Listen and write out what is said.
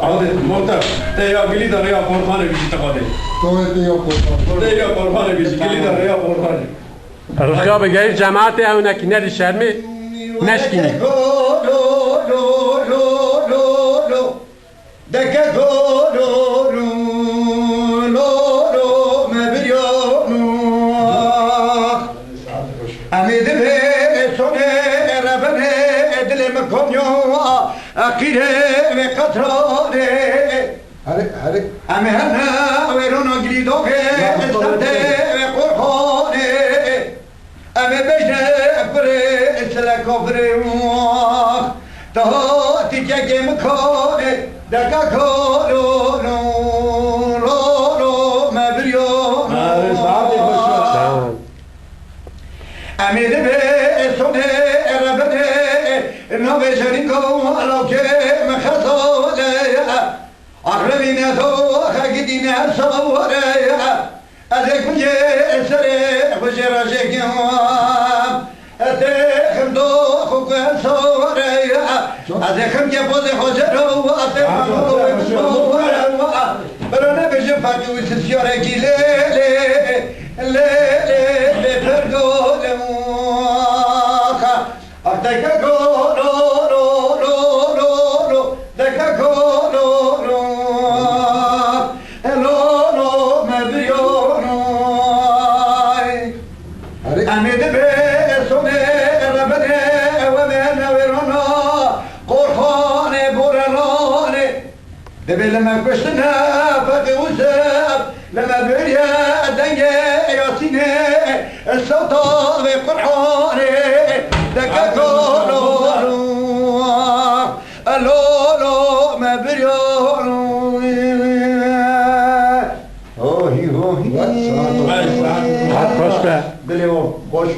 عادي موتا تيا قلي داريا قربان بيجي تقادي تيا قربان بيجي قلي داريا قربان ركاب غير جماعتي هنا كنا الشرمي نشكيني أمي هنا ويرونا قريدو في السردة وقرحوني أمي بجنة بريس لكفري تهوتي كي مكوني دكا كولو لولو ما بريون أمي دبي سوني ربني نوبي شريكو لو كي مخصولي أخربينا تو خاقدينا صوريا أذيك مجي سري خشي راشيك يوم أتيخم دوخوك صوريا أذيخم جبوزي خسروا أتيخم صوريا برونا بجفاك ويسسيوريكي ليلي ليلي بفرقو لموخا أختيك كولو لو لو لو لو دكا كولو لما كشنا فقي وساب لما بريا دنيا ياسيني الصوت بقرحوني دكا كولو لولو ما بريونو هوهي خوش به دليو خوش